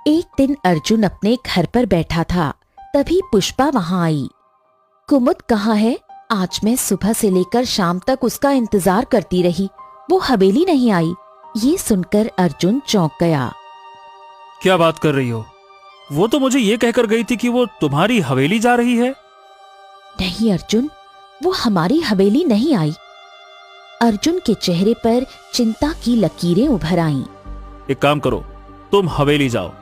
एक दिन अर्जुन अपने घर पर बैठा था, तभी पुष्पा वहां आई। कुमुद कहाँ है? आज मैं सुबह से लेकर शाम तक उसका इंतजार करती रही, वो हवेली नहीं आई। ये सुनकर अर्जुन चौंक गया। क्या बात कर रही हो? वो तो मुझे ये कहकर गई थी कि वो तुम्हारी हवेली जा रही है। नहीं अर्जुन, वो हमारी हवेली नहीं आई। अर्जुन के चेहरे पर चिंता की लकीरें उभर आईं। एक काम करो, तुम हवेली जाओ।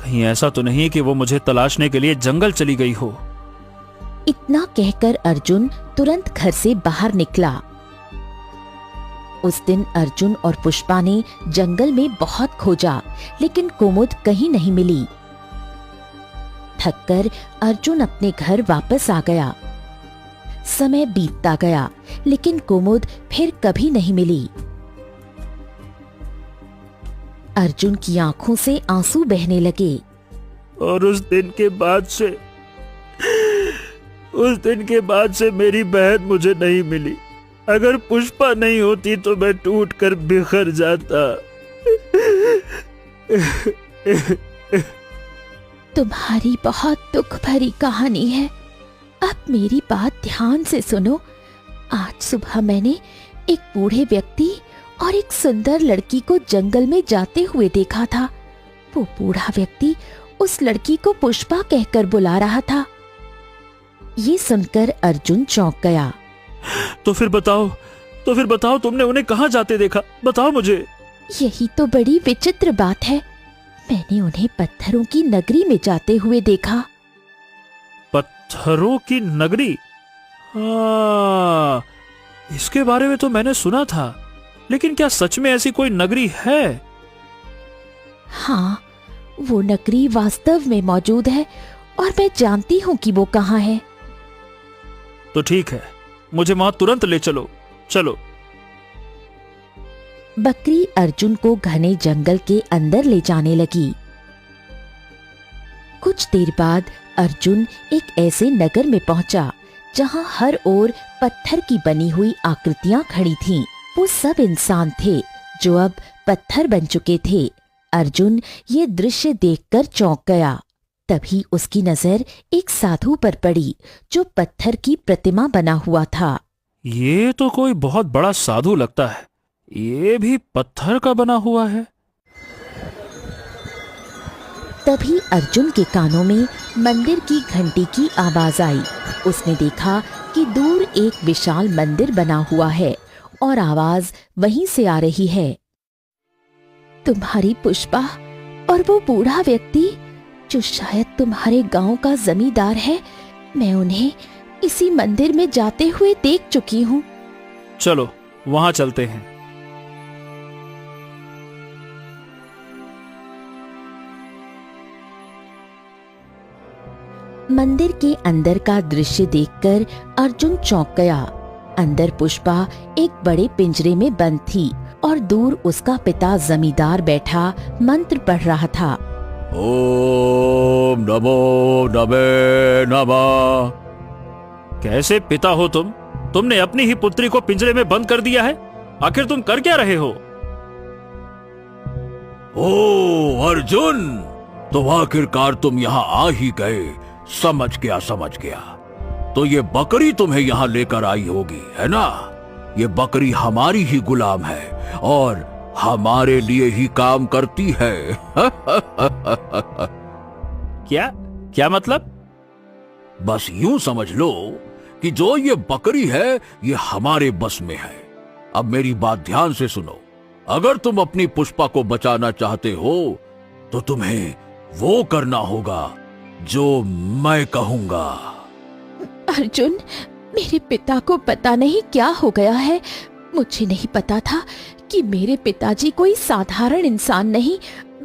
कहीं ऐसा तो नहीं कि वो मुझे तलाशने के लिए जंगल चली गई हो। इतना कहकर अर्जुन तुरंत घर से बाहर निकला। उस दिन अर्जुन और पुष्पा ने जंगल में बहुत खोजा, लेकिन कुमुद कहीं नहीं मिली। थककर अर्जुन अपने घर वापस आ गया। समय बीतता गया, लेकिन कुमुद फिर कभी नहीं मिली। अर्जुन की आंखों से आंसू बहने लगे। और उस दिन के बाद से मेरी बहन मुझे नहीं मिली। अगर पुष्पा नहीं होती तो मैं टूट कर बिखर जाता। तुम्हारी बहुत दुख भरी कहानी है। अब मेरी बात ध्यान से सुनो। आज सुबह मैंने एक बूढ़े व्यक्ति और एक सुंदर लड़की को जंगल में जाते हुए देखा था। वो बूढ़ा व्यक्ति उस लड़की को पुष्पा कहकर बुला रहा था। ये सुनकर अर्जुन चौंक गया। तो फिर बताओ तुमने उन्हें कहाँ जाते देखा? बताओ मुझे। यही तो बड़ी विचित्र बात है। मैंने उन्हें पत्थरों की नगरी में जाते हुए देखा। पत्थरों की नगरी? हाँ, इसके बारे में तो मैंने सुना था, लेकिन क्या सच में ऐसी कोई नगरी है? हाँ, वो नगरी वास्तव में मौजूद है और मैं जानती हूँ कि वो कहाँ है। तो ठीक है, मुझे वहां तुरंत ले चलो। चलो। बकरी अर्जुन को घने जंगल के अंदर ले जाने लगी। कुछ देर बाद अर्जुन एक ऐसे नगर में पहुंचा जहां हर ओर पत्थर की बनी हुई आकृतियां खड़ी थीं। वो सब इंसान थे जो अब पत्थर बन चुके थे। अर्जुन ये दृश्य देखकर चौंक गया। तभी उसकी नजर एक साधु पर पड़ी जो पत्थर की प्रतिमा बना हुआ था। ये तो कोई बहुत बड़ा साधु लगता है। ये भी पत्थर का बना हुआ है। तभी अर्जुन के कानों में मंदिर की घंटी की आवाज आई। उसने देखा कि दूर एक विशाल मंदिर बना हुआ है और आवाज वहीं से आ रही है। तुम्हारी पुष्पा और वो बूढ़ा व्यक्ति जो शायद तुम्हारे गांव का जमींदार है, मैं उन्हें इसी मंदिर में जाते हुए देख चुकी हूँ। चलो वहां चलते हैं। मंदिर के अंदर का दृश्य देखकर अर्जुन चौंक गया। अंदर पुष्पा एक बड़े पिंजरे में बंद थी और दूर उसका पिता जमींदार बैठा मंत्र पढ़ रहा था। ओम नमो नमे नमः। कैसे पिता हो तुम? तुमने अपनी ही पुत्री को पिंजरे में बंद कर दिया है। आखिर तुम कर क्या रहे हो? ओ अर्जुन, तो आखिरकार तुम यहाँ आ ही गए। समझ गया। तो ये बकरी तुम्हें यहाँ लेकर आई होगी, है ना? ये बकरी हमारी ही गुलाम है और हमारे लिए ही काम करती है। क्या मतलब? बस यूं समझ लो कि जो ये बकरी है ये हमारे बस में है। अब मेरी बात ध्यान से सुनो। अगर तुम अपनी पुष्पा को बचाना चाहते हो तो तुम्हें वो करना होगा जो मैं कहूंगा। अर्जुन, मेरे पिता को पता नहीं क्या हो गया है। मुझे नहीं पता था कि मेरे पिताजी कोई साधारण इंसान नहीं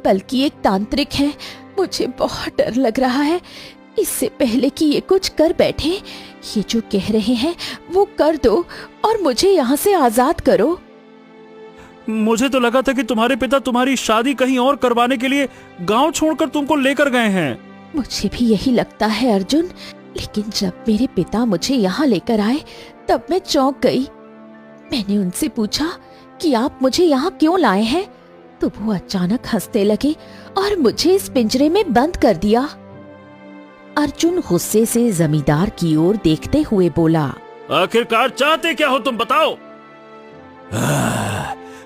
बल्कि एक तांत्रिक हैं। मुझे बहुत डर लग रहा है। इससे पहले कि ये कुछ कर बैठे, ये जो कह रहे हैं वो कर दो और मुझे यहाँ से आजाद करो। मुझे तो लगा था कि तुम्हारे पिता तुम्हारी शादी कहीं और करवाने के लिए गांव छोड़कर तुमको लेकर गए हैं। मुझे भी यही लगता है अर्जुन, लेकिन जब मेरे पिता मुझे यहाँ लेकर आए तब मैं चौंक गई। मैंने उनसे पूछा कि आप मुझे यहाँ क्यों लाए हैं, तो वो अचानक हंसने लगे और मुझे इस पिंजरे में बंद कर दिया। अर्जुन गुस्से से जमींदार की ओर देखते हुए बोला, आखिरकार चाहते क्या हो तुम बताओ?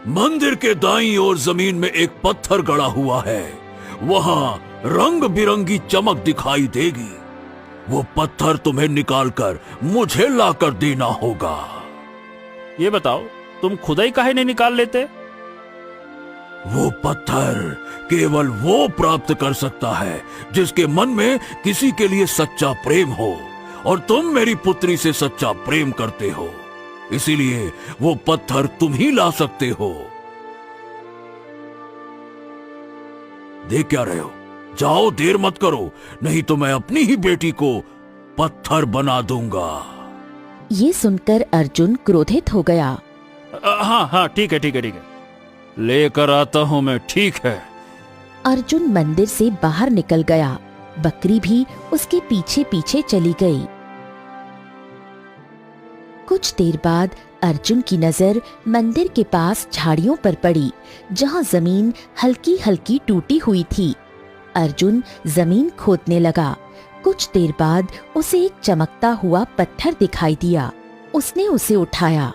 मंदिर के दाईं ओर जमीन में एक पत्थर गड़ा हुआ है, वहां रंग बिरंगी चमक दिखाई देगी। वो पत्थर तुम्हें निकालकर मुझे लाकर देना होगा। ये बताओ तुम खुदा ही काहे नहीं निकाल लेते? वो पत्थर केवल वो प्राप्त कर सकता है जिसके मन में किसी के लिए सच्चा प्रेम हो, और तुम मेरी पुत्री से सच्चा प्रेम करते हो, इसीलिए वो पत्थर तुम ही ला सकते हो। देख क्या रहे हो? जाओ, देर मत करो, नहीं तो मैं अपनी ही बेटी को पत्थर बना दूंगा। ये सुनकर अर्जुन क्रोधित हो गया। हाँ हाँ ठीक है ठीक है ठीक है, लेकर आता हूं मैं, ठीक है। अर्जुन मंदिर से बाहर निकल गया। बकरी भी उसके पीछे पीछे चली गई। कुछ देर बाद अर्जुन की नजर मंदिर के पास झाड़ियों पर पड़ी, जहां जमीन हल्की हल्की टूटी हुई थी। अर्जुन जमीन खोदने लगा। कुछ देर बाद उसे एक चमकता हुआ पत्थर दिखाई दिया। उसने उसे उठाया।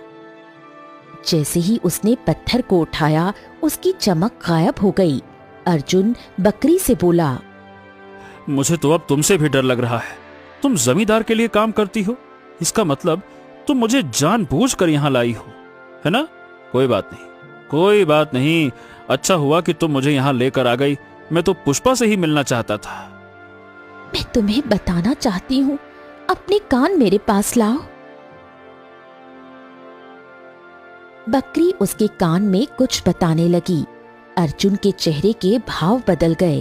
जैसे ही उसने पत्थर को उठाया, उसकी चमक गायब हो गई। अर्जुन बकरी से बोला, मुझे तो अब तुमसे भी डर लग रहा है। तुम जमींदार के लिए काम करती हो, इसका मतलब तुम मुझे जानबूझकर यहाँ लाई हो, है ना? कोई बात नहीं, कोई बात नहीं। अच्छा हुआ कि तुम मुझे यहाँ लेकर आ गई। मैं तो पुष्पा से ही मिलना चाहता था। मैं तुम्हें बताना चाहती हूँ, अपने कान मेरे पास लाओ। बकरी उसके कान में कुछ बताने लगी। अर्जुन के चेहरे के भाव बदल गए।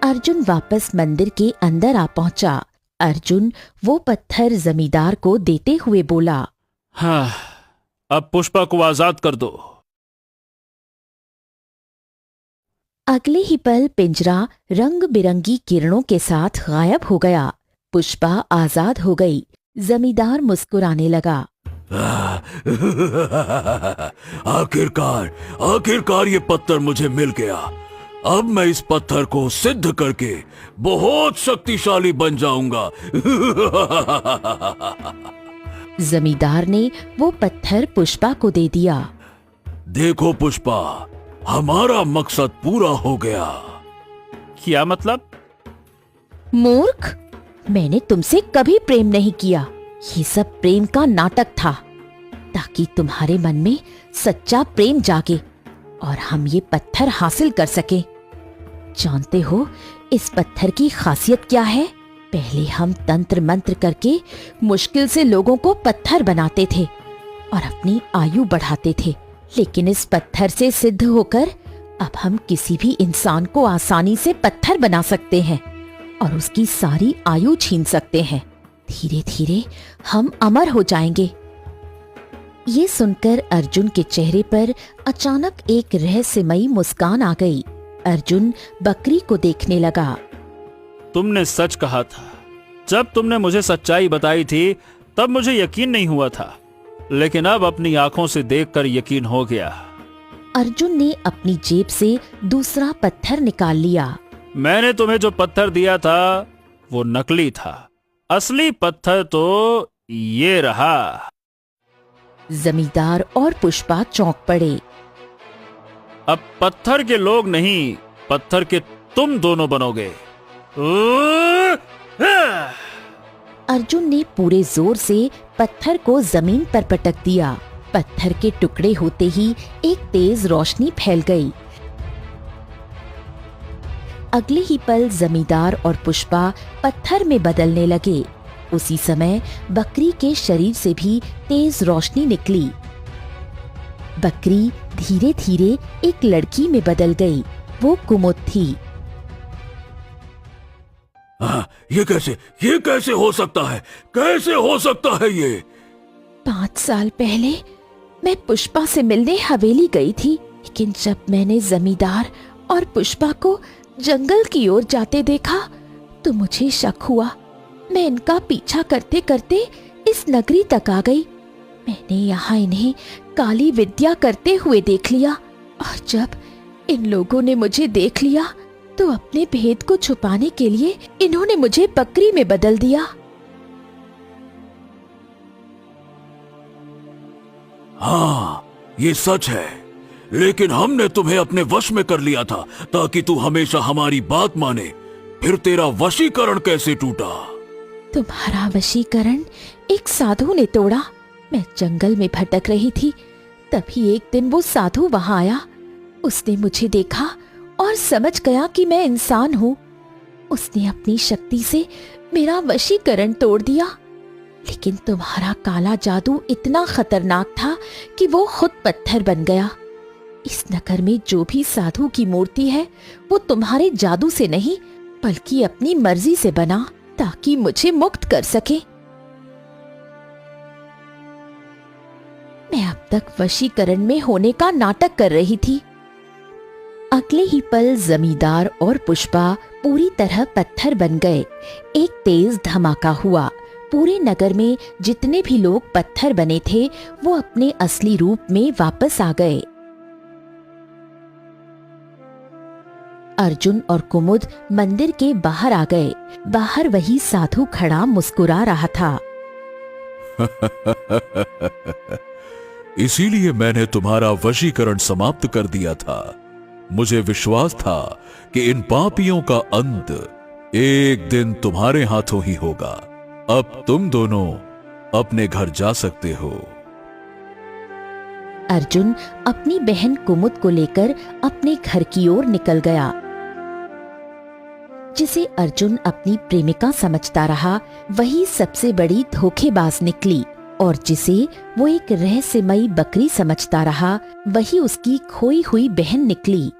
अर्जुन वापस मंदिर के अंदर आ पहुंचा। अर्जुन वो पत्थर जमींदार को देते हुए बोला, हाँ, अब पुष्पा को आजाद कर दो। अगले ही पल पिंजरा रंग बिरंगी किरणों के साथ गायब हो गया। पुष्पा आजाद हो गई। जमींदार मुस्कुराने लगा। आखिरकार ये पत्थर मुझे मिल गया। अब मैं इस पत्थर को सिद्ध करके बहुत शक्तिशाली बन जाऊंगा। जमींदार ने वो पत्थर पुष्पा को दे दिया। देखो पुष्पा, हमारा मकसद पूरा हो गया। क्या मतलब? मूर्ख, मैंने तुमसे कभी प्रेम नहीं किया। ये सब प्रेम का नाटक था, ताकि तुम्हारे मन में सच्चा प्रेम जागे और हम ये पत्थर हासिल कर सके। जानते हो इस पत्थर की खासियत क्या है? पहले हम तंत्र मंत्र करके मुश्किल से लोगों को पत्थर बनाते थे और अपनी आयु बढ़ाते थे, लेकिन इस पत्थर से सिद्ध होकर अब हम किसी भी इंसान को आसानी से पत्थर बना सकते हैं और उसकी सारी आयु छीन सकते हैं। धीरे धीरे हम अमर हो जाएंगे। ये सुनकर अर्जुन के चेहरे पर अचानक एक रहस्यमयी मुस्कान आ गई। अर्जुन बकरी को देखने लगा। तुमने सच कहा था। जब तुमने मुझे सच्चाई बताई थी तब मुझे यकीन नहीं हुआ था, लेकिन अब अपनी आंखों से देखकर यकीन हो गया। अर्जुन ने अपनी जेब से दूसरा पत्थर निकाल लिया। मैंने तुम्हें जो पत्थर दिया था वो नकली था, असली पत्थर तो ये रहा। जमींदार और पुष्पा चौंक पड़े। अब पत्थर के लोग नहीं, पत्थर के तुम दोनों बनोगे। अर्जुन ने पूरे जोर से पत्थर को जमीन पर पटक दिया। पत्थर के टुकड़े होते ही एक तेज रोशनी फैल गई। अगले ही पल जमींदार और पुष्पा पत्थर में बदलने लगे। उसी समय बकरी के शरीर से भी तेज रोशनी निकली। बकरी धीरे धीरे एक लड़की में बदल गई। वो कुमुद थी। ये कैसे हो सकता है? कैसे हो सकता है ये? 5 साल पहले मैं पुष्पा से मिलने हवेली गई थी, लेकिन जब मैंने जमींदार और पुष्पा को जंगल की ओर जाते देखा तो मुझे शक हुआ। मैं इनका पीछा करते करते इस नगरी तक आ गई। मैंने यहाँ इन्हें काली विद्या करते हुए देख लिया और जब इन लोगों ने मुझे देख लिया तो अपने भेद को छुपाने के लिए इन्होंने मुझे बकरी में बदल दिया। हाँ, ये सच है, लेकिन हमने तुम्हें अपने वश में कर लिया था ताकि तू हमेशा हमारी बात माने। फिर तेरा वशीकरण कैसे टूटा? तुम्हारा वशीकरण एक साधु ने तोड़ा। मैं जंगल में भटक रही थी, तभी एक दिन वो साधु वहां आया। उसने मुझे देखा और समझ गया कि मैं इंसान हूँ। उसने अपनी शक्ति से मेरा वशीकरण तोड़ दिया। लेकिन तुम्हारा काला जादू इतना खतरनाक था कि वो खुद पत्थर बन गया। इस नगर में जो भी साधु की मूर्ति है वो तुम्हारे जादू से नहीं बल्कि अपनी मर्जी से बना ताकि मुझे मुक्त कर सके। मैं अब तक वशीकरण में होने का नाटक कर रही थी। अगले ही पल जमींदार और पुष्पा पूरी तरह पत्थर बन गए। एक तेज धमाका हुआ। पूरे नगर में जितने भी लोग पत्थर बने थे वो अपने असली रूप में वापस आ गए। अर्जुन और कुमुद मंदिर के बाहर आ गए। बाहर वही साधु खड़ा मुस्कुरा रहा था। इसीलिए मैंने तुम्हारा वशीकरण समाप्त कर दिया था। मुझे विश्वास था कि इन पापियों का अंत एक दिन तुम्हारे हाथों ही होगा। अब तुम दोनों अपने घर जा सकते हो। अर्जुन अपनी बहन कुमुद को लेकर अपने घर की ओर निकल गया। जिसे अर्जुन अपनी प्रेमिका समझता रहा वही सबसे बड़ी धोखेबाज निकली, और जिसे वो एक रहस्यमयी बकरी समझता रहा वही उसकी खोई हुई बहन निकली।